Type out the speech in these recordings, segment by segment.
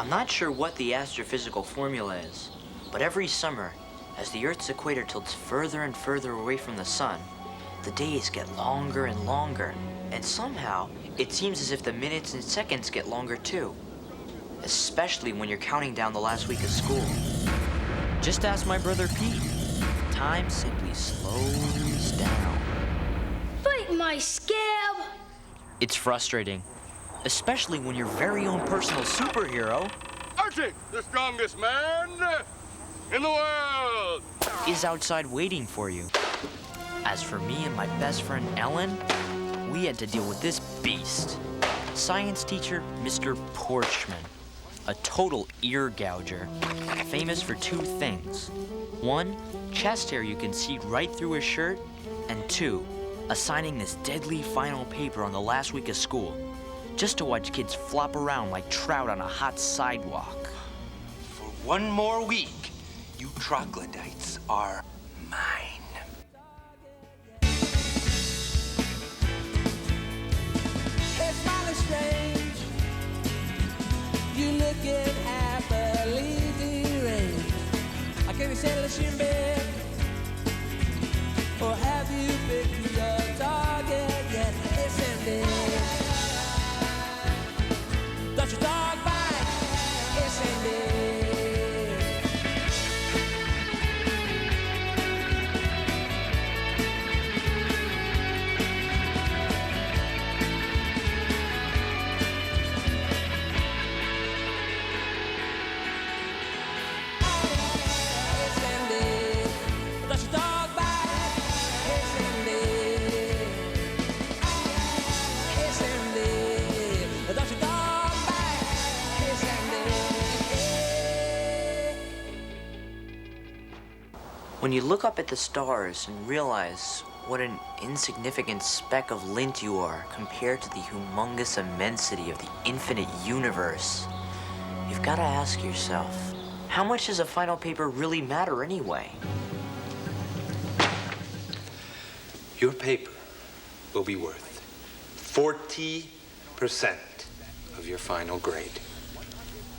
I'm not sure what the astrophysical formula is, but every summer, as the Earth's equator tilts further and further away from the sun, the days get longer and longer, and somehow it seems as if the minutes and seconds get longer too, especially when you're counting down the last week of school. Just ask my brother Pete. Time simply slows down. Fight my scab! It's frustrating, especially when your very own personal superhero, Archie, the strongest man in the world, is outside waiting for you. As for me and my best friend Ellen, we had to deal with this beast. Science teacher, Mr. Porchman, a total ear gouger, famous for two things. One, chest hair you can see right through his shirt, and two, assigning this deadly final paper on the last week of school, just to watch kids flop around like trout on a hot sidewalk. For one more week, you troglodytes are mine. It's mighty strange. You looking happily deranged. I can't settle in bed. Or have you picked your target yet? It's ended. Does your dog bite? It's ended. When you look up at the stars and realize what an insignificant speck of lint you are compared to the humongous immensity of the infinite universe, you've got to ask yourself, how much does a final paper really matter anyway? Your paper will be worth 40% of your final grade.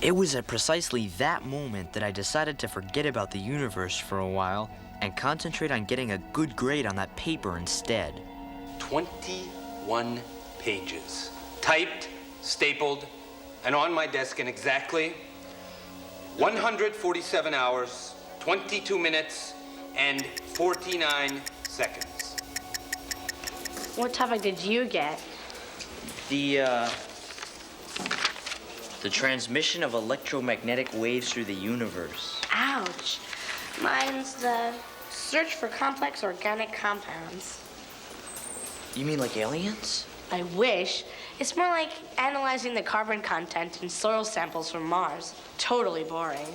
It was at precisely that moment that I decided to forget about the universe for a while and concentrate on getting a good grade on that paper instead. 21 pages, typed, stapled, and on my desk in exactly 147 hours, 22 minutes, and 49 seconds. What topic did you get? The transmission of electromagnetic waves through the universe. Ouch. Mine's the search for complex organic compounds. You mean like aliens? I wish. It's more like analyzing the carbon content in soil samples from Mars. Totally boring.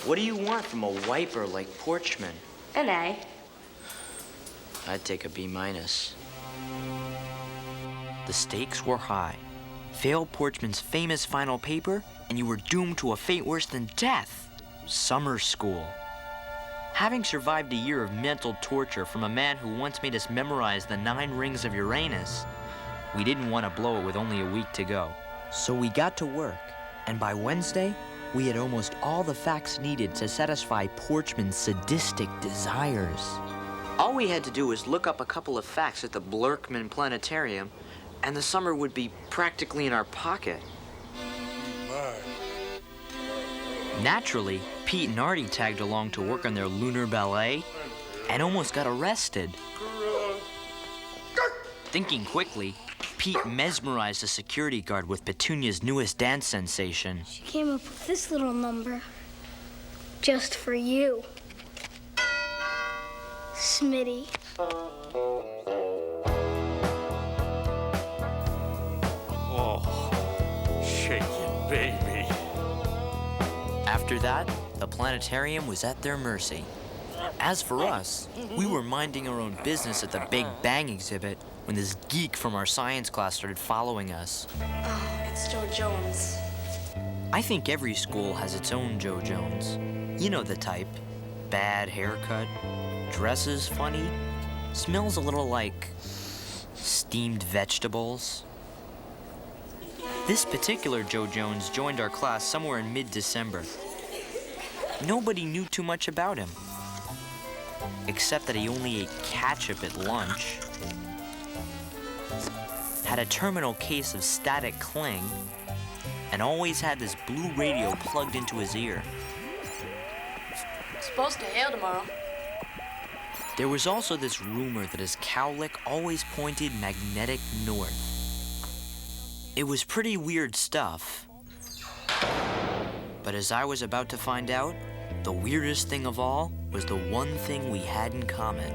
What do you want from a wiper like Porchman? An A. I'd take a B-. The stakes were high. Fail Porchman's famous final paper, and you were doomed to a fate worse than death. Summer school. Having survived a year of mental torture from a man who once made us memorize the 9 rings of Uranus, we didn't want to blow it with only a week to go. So we got to work, and by Wednesday, we had almost all the facts needed to satisfy Porchman's sadistic desires. All we had to do was look up a couple of facts at the Blurkman Planetarium, and the summer would be practically in our pocket. Naturally, Pete and Artie tagged along to work on their lunar ballet and almost got arrested. Thinking quickly, Pete mesmerized a security guard with Petunia's newest dance sensation. She came up with this little number just for you, Smitty. shake it, baby. After that, the planetarium was at their mercy. As for us, we were minding our own business at the Big Bang exhibit when this geek from our science class started following us. Oh, it's Joe Jones. I think every school has its own Joe Jones. You know the type. Bad haircut, dresses funny, smells a little like steamed vegetables. This particular Joe Jones joined our class somewhere in mid-December. Nobody knew too much about him, except that he only ate ketchup at lunch, had a terminal case of static cling, and always had this blue radio plugged into his ear. It's supposed to hail tomorrow. There was also this rumor that his cowlick always pointed magnetic north. It was pretty weird stuff. But as I was about to find out, the weirdest thing of all was the one thing we had in common.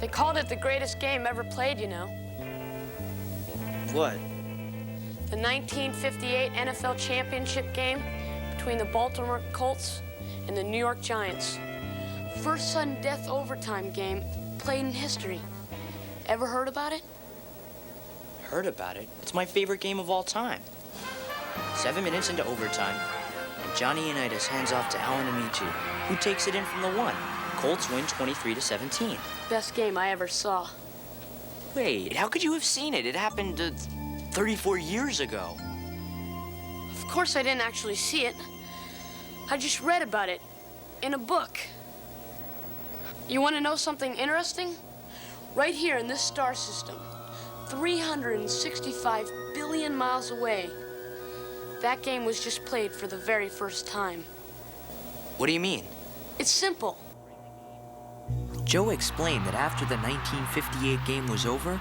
They called it the greatest game ever played, you know. What? The 1958 NFL championship game between the Baltimore Colts and the New York Giants. First sudden death overtime game played in history. Ever heard about it? Heard about it? It's my favorite game of all time. 7 minutes into overtime, and Johnny Unitas hands off to Alan Amici, who takes it in from the one. Colts win 23-17. Best game I ever saw. Wait, how could you have seen it? It happened 34 years ago. Of course I didn't actually see it. I just read about it in a book. You want to know something interesting? Right here in this star system, 365 billion miles away, that game was just played for the very first time. What do you mean? It's simple. Joe explained that after the 1958 game was over,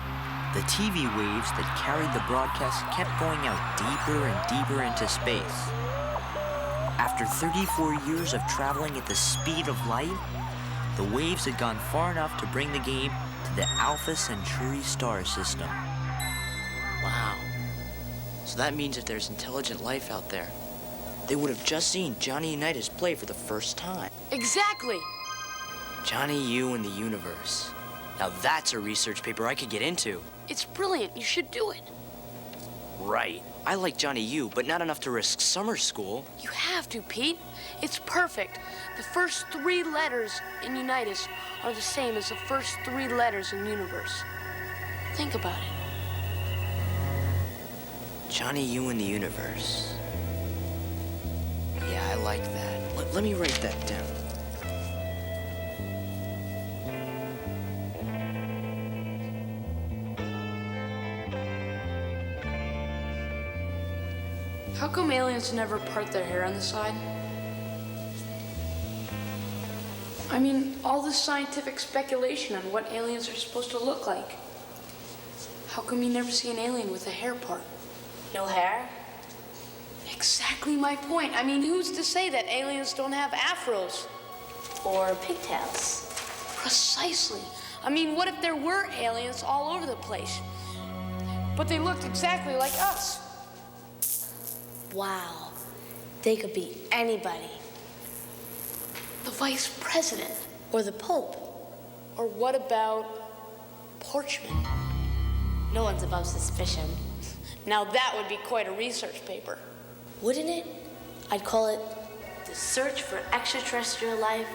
the TV waves that carried the broadcast kept going out deeper and deeper into space. After 34 years of traveling at the speed of light, the waves had gone far enough to bring the game to the Alpha Centauri star system. Wow. So that means if there's intelligent life out there, they would have just seen Johnny Unitas play for the first time. Exactly. Johnny U and the Universe. Now that's a research paper I could get into. It's brilliant. You should do it. Right. I like Johnny U, but not enough to risk summer school. You have to, Pete. It's perfect. The first 3 letters in Unitas are the same as the first 3 letters in Universe. Think about it. Johnny U and the Universe. Yeah, I like that. Let me write that down. How come aliens never part their hair on the side? I mean, all this scientific speculation on what aliens are supposed to look like. How come you never see an alien with a hair part? No hair? Exactly my point. I mean, who's to say that aliens don't have afros? Or pigtails? Precisely. I mean, what if there were aliens all over the place, but they looked exactly like us? Wow. They could be anybody. The vice president. Or the Pope. Or what about Porchman? No one's above suspicion. Now that would be quite a research paper. Wouldn't it? I'd call it The Search for Extraterrestrial Life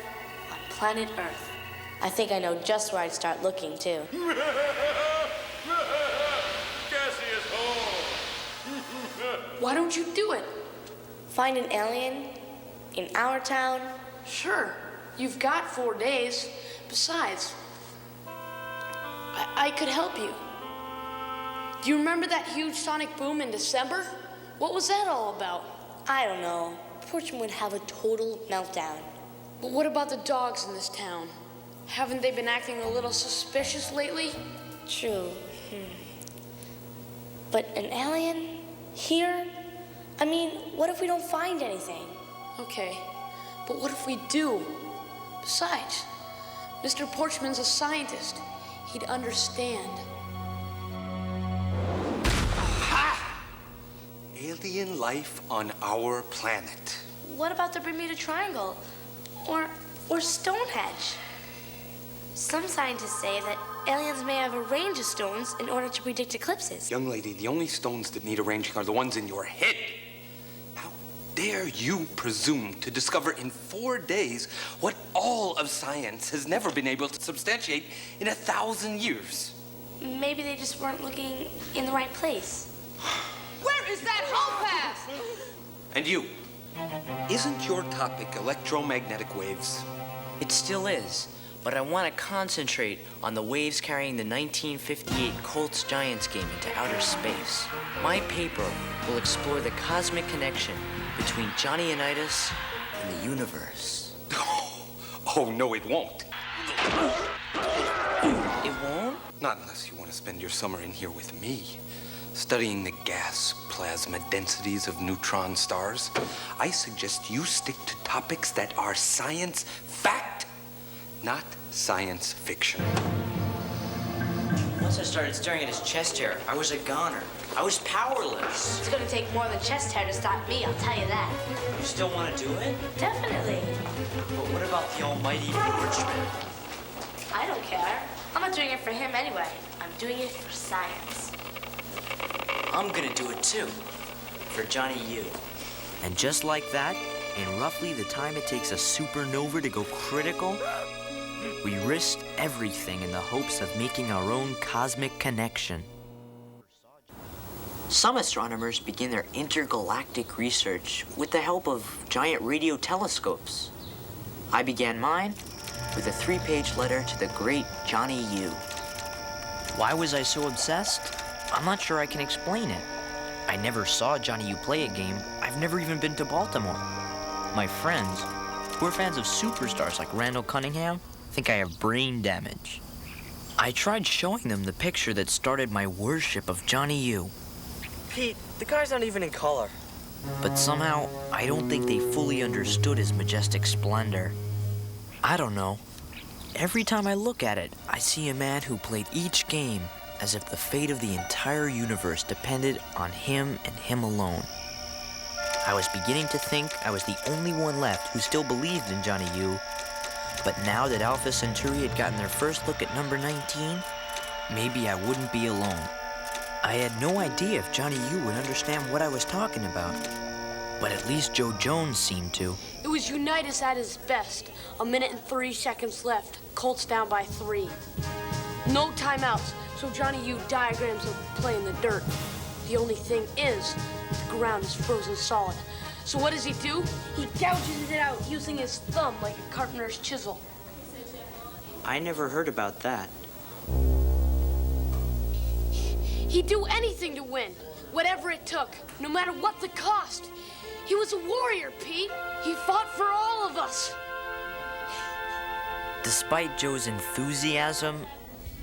on Planet Earth. I think I know just where I'd start looking, too. Cassie is home. Why don't you do it? Find an alien in our town. Sure. You've got 4 days. Besides, I could help you. Do you remember that huge sonic boom in December? What was that all about? I don't know. Porchman would have a total meltdown. But what about the dogs in this town? Haven't they been acting a little suspicious lately? True. But an alien? Here? I mean, what if we don't find anything? Okay, but what if we do? Besides, Mr. Porchman's a scientist. He'd understand. Ha! Alien life on our planet. What about the Bermuda Triangle? Or Stonehenge? Some scientists say that aliens may have arranged the stones in order to predict eclipses. Young lady, the only stones that need arranging are the ones in your head. How dare you presume to discover in 4 days what all of science has never been able to substantiate in 1,000 years? Maybe they just weren't looking in the right place. Where is that hole? And you, isn't your topic electromagnetic waves? It still is, but I want to concentrate on the waves carrying the 1958 Colts-Giants game into outer space. My paper will explore the cosmic connection between Johnny Unitas and the universe. Oh, no, it won't. It won't? Not unless you want to spend your summer in here with me, studying the gas plasma densities of neutron stars. I suggest you stick to topics that are science fact, not science fiction. Once I started staring at his chest hair, I was a goner. I was powerless. It's gonna take more than chest hair to stop me, I'll tell you that. You still want to do it? Definitely. But what about the almighty Porchman? I don't care. I'm not doing it for him anyway. I'm doing it for science. I'm gonna do it too. For Johnny U. And just like that, in roughly the time it takes a supernova to go critical, we risked everything in the hopes of making our own cosmic connection. Some astronomers begin their intergalactic research with the help of giant radio telescopes. I began mine with a 3-page letter to the great Johnny U. Why was I so obsessed? I'm not sure I can explain it. I never saw Johnny U play a game. I've never even been to Baltimore. My friends, who are fans of superstars like Randall Cunningham, think I have brain damage. I tried showing them the picture that started my worship of Johnny U. Pete, the guy's not even in color. But somehow, I don't think they fully understood his majestic splendor. I don't know. Every time I look at it, I see a man who played each game as if the fate of the entire universe depended on him and him alone. I was beginning to think I was the only one left who still believed in Johnny U. But now that Alpha Centauri had gotten their first look at number 19, maybe I wouldn't be alone. I had no idea if Johnny U would understand what I was talking about. But at least Joe Jones seemed to. It was Unitas at his best. 1 minute and 3 seconds left. Colts down by 3. No timeouts, so Johnny U diagrams the play in the dirt. The only thing is, the ground is frozen solid. So what does he do? He gouges it out using his thumb like a carpenter's chisel. I never heard about that. He'd do anything to win, whatever it took, no matter what the cost. He was a warrior, Pete. He fought for all of us. Despite Joe's enthusiasm,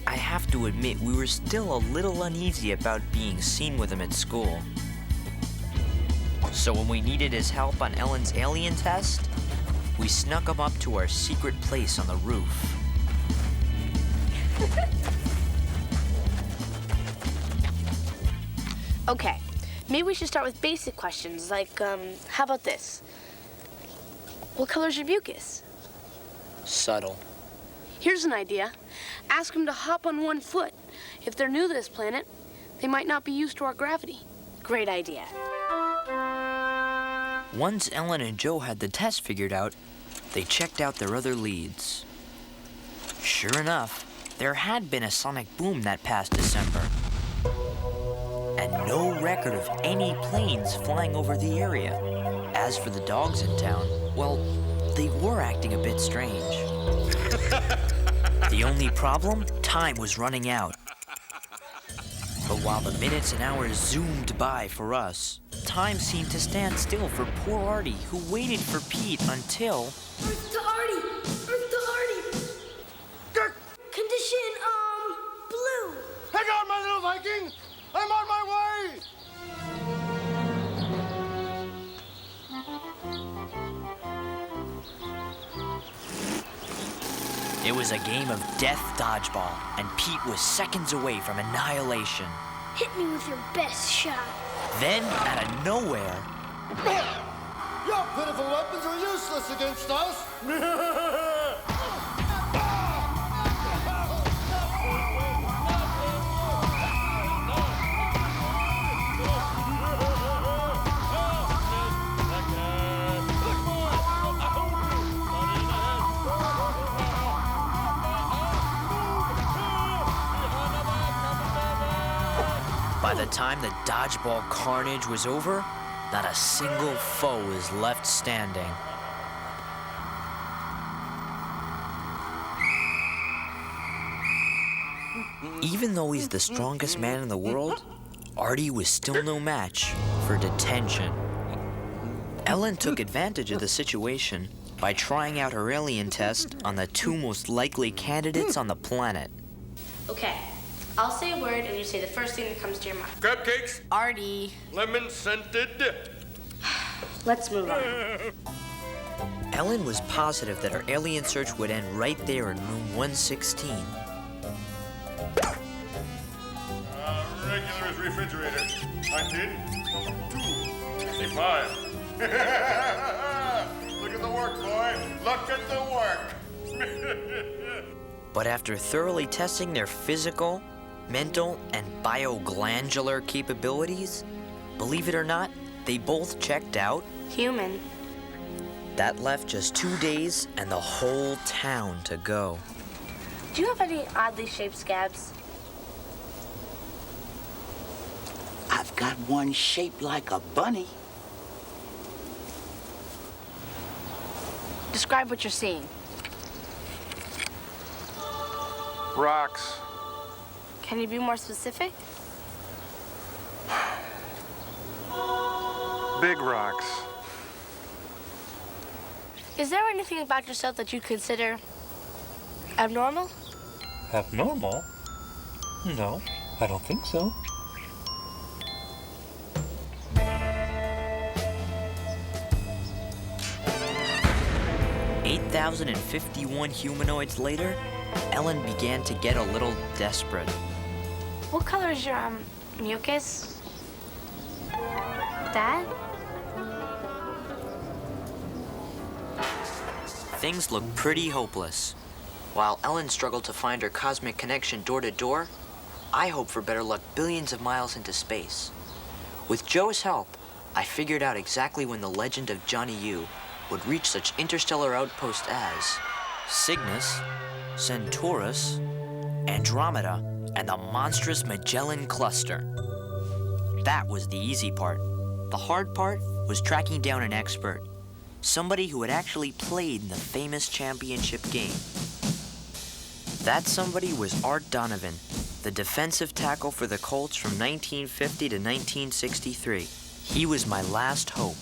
I have to admit we were still a little uneasy about being seen with him at school. So when we needed his help on Ellen's alien test, we snuck him up to our secret place on the roof. Okay, maybe we should start with basic questions like, how about this? What color's your mucus? Subtle. Here's an idea. Ask them to hop on one foot. If they're new to this planet, they might not be used to our gravity. Great idea. Once Ellen and Joe had the test figured out, they checked out their other leads. Sure enough, there had been a sonic boom that past December. And no record of any planes flying over the area. As for the dogs in town, well, they were acting a bit strange. The only problem? Time was running out. But while the minutes and hours zoomed by for us, time seemed to stand still for poor Artie, who waited for Pete until... Earth to Artie! Earth to Artie! Condition, blue. Hang on, my little Viking! I'm on my way! It was a game of death dodgeball, and Pete was seconds away from annihilation. Hit me with your best shot. Then, out of nowhere... Your pitiful weapons are useless against us! By the time the dodgeball carnage was over, not a single foe is left standing. Even though he's the strongest man in the world, Artie was still no match for detention. Ellen took advantage of the situation by trying out her alien test on the two most likely candidates on the planet. Okay, I'll say a word and you say the first thing that comes to your mind. Crab cakes, Artie. lemon scented. Let's move on. Ellen was positive that her alien search would end right there in room 116. Regular as refrigerator. 1955. Look at the work, boy. Look at the work. But after thoroughly testing their physical, mental, and bioglandular capabilities, believe it or not, they both checked out. Human. That left just 2 days and the whole town to go. Do you have any oddly shaped scabs? I've got one shaped like a bunny. Describe what you're seeing. Rocks. Can you be more specific? Big rocks. Is there anything about yourself that you consider abnormal? Abnormal? No, I don't think so. 8,051 humanoids later, Ellen began to get a little desperate. What color is your, mucus? Dad? Things looked pretty hopeless. While Ellen struggled to find her cosmic connection door to door, I hoped for better luck billions of miles into space. With Joe's help, I figured out exactly when the legend of Johnny U would reach such interstellar outposts as Cygnus, Centaurus, Andromeda, and the monstrous Magellan Cluster. That was the easy part. The hard part was tracking down an expert, somebody who had actually played in the famous championship game. That somebody was Art Donovan, the defensive tackle for the Colts from 1950 to 1963. He was my last hope,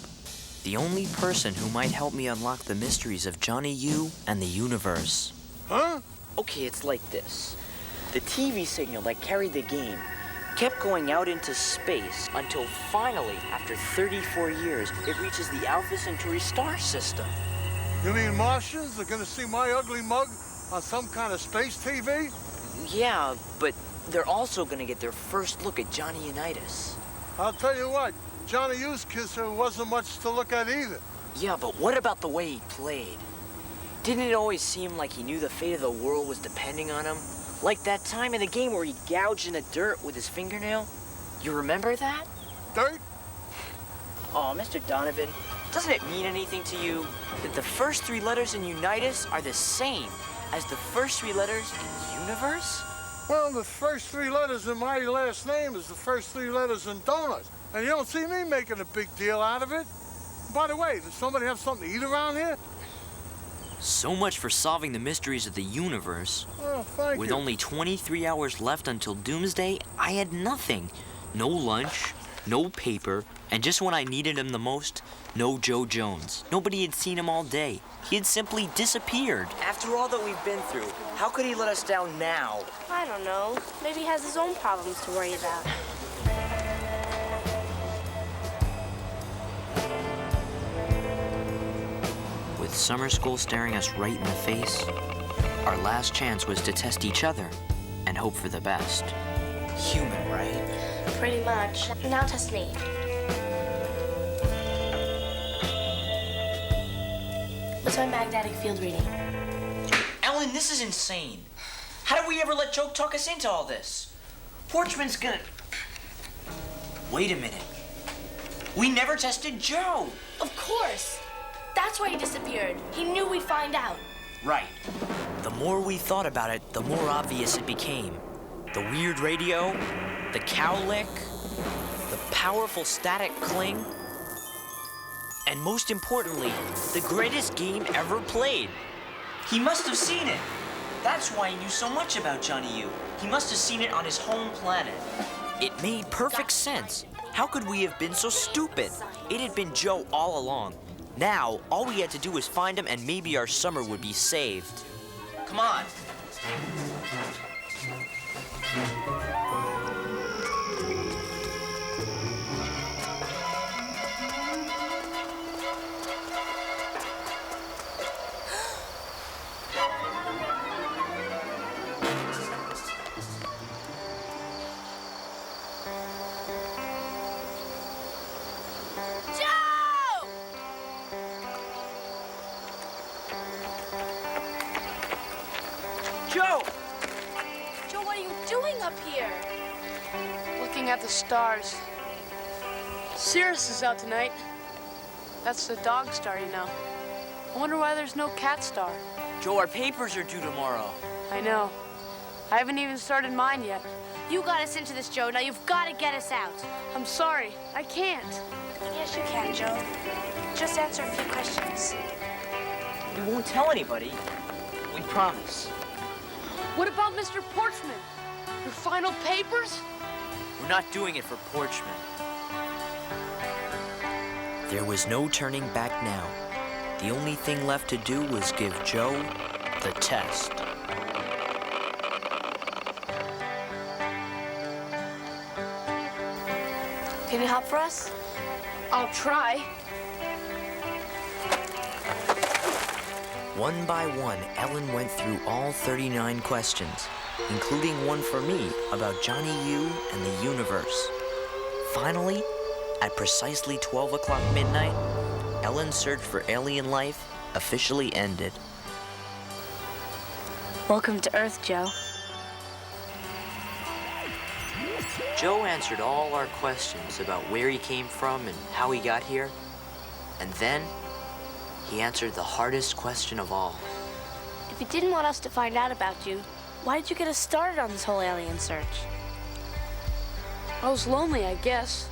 the only person who might help me unlock the mysteries of Johnny U and the universe. Huh? Okay, it's like this. The TV signal that carried the game kept going out into space until finally, after 34 years, it reaches the Alpha Centauri star system. You mean Martians are gonna see my ugly mug on some kind of space TV? Yeah, but they're also gonna get their first look at Johnny Unitas. I'll tell you what, Johnny U's kisser wasn't much to look at either. Yeah, but what about the way he played? Didn't it always seem like he knew the fate of the world was depending on him? Like that time in the game where he gouged in the dirt with his fingernail? You remember that? Dirt? Oh, Mr. Donovan, doesn't it mean anything to you that the first three letters in Unitas are the same as the first three letters in Universe? Well, the first three letters in my last name is the first three letters in donuts. And you don't see me making a big deal out of it. By the way, does somebody have something to eat around here? So much for solving the mysteries of the universe. Oh, thank With you. only 23 hours left until doomsday, I had nothing. No lunch, no paper, and just when I needed him the most, no Joe Jones. Nobody had seen him all day. He had simply disappeared. After all that we've been through, how could he let us down now? I don't know. Maybe he has his own problems to worry about. With summer school staring us right in the face, our last chance was to test each other and hope for the best. Human, right? Pretty much. Now test me. What's my magnetic field reading? Ellen, this is insane. How did we ever let Joe talk us into all this? Porchman's gonna... Wait a minute. We never tested Joe. Of course. That's why he disappeared. He knew we'd find out. Right. The more we thought about it, the more obvious it became. The weird radio, the cow lick, the powerful static cling. And most importantly, the greatest game ever played. He must have seen it. That's why he knew so much about Johnny U. He must have seen it on his home planet. It made perfect sense. How could we have been so stupid? It had been Joe all along. Now, all we had to do was find him and maybe our summer would be saved. Come on. Joe! Joe, what are you doing up here? Looking at the stars. Sirius is out tonight. That's the dog star, you know. I wonder why there's no cat star. Joe, our papers are due tomorrow. I know. I haven't even started mine yet. You got us into this, Joe. Now you've got to get us out. I'm sorry. I can't. Yes, you can, Joe. Just answer a few questions. We won't tell anybody. We promise. What about Mr. Porchman? Your final papers? We're not doing it for Porchman. There was no turning back now. The only thing left to do was give Joe the test. Can you help for us? I'll try. One by one, Ellen went through all 39 questions, including one for me about Johnny U and the universe. Finally, at precisely 12 o'clock midnight, Ellen's search for alien life officially ended. Welcome to Earth, Joe. Joe answered all our questions about where he came from and how he got here. And then, he answered the hardest question of all. If you didn't want us to find out about you, why did you get us started on this whole alien search? I was lonely, I guess.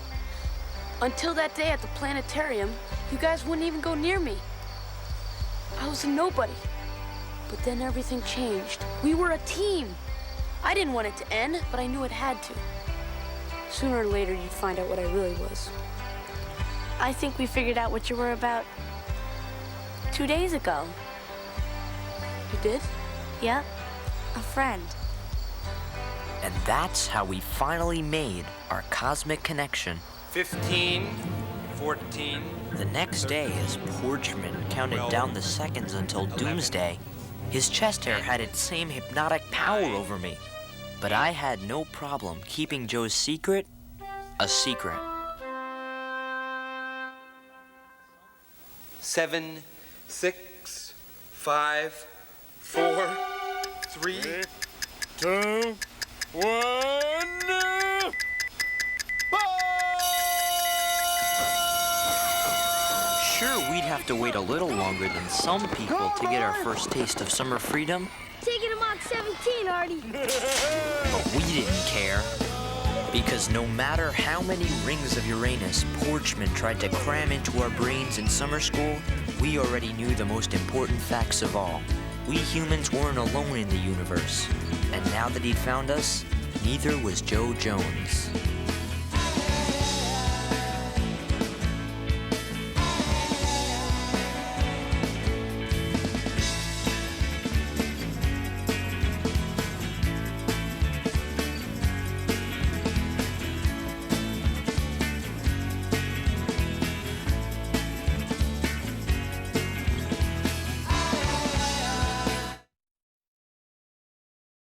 Until that day at the planetarium, you guys wouldn't even go near me. I was a nobody. But then everything changed. We were a team. I didn't want it to end, but I knew it had to. Sooner or later, you'd find out what I really was. I think we figured out what you were about 2 days ago. You did? Yep, a friend. And that's how we finally made our cosmic connection. 15, 14. The next day, as Porchman counted down the seconds until doomsday, his chest hair had its same hypnotic power over me. But I had no problem keeping Joe's secret a secret. 7, 6, 5, 4, 3, 2, 1. Sure, we'd have to wait a little longer than some people to get our first taste of summer freedom, Taking a Mach 17, Artie. but we didn't care. Because no matter how many rings of Uranus Porchman tried to cram into our brains in summer school, we already knew the most important facts of all. We humans weren't alone in the universe. And now that he'd found us, neither was Joe Jones.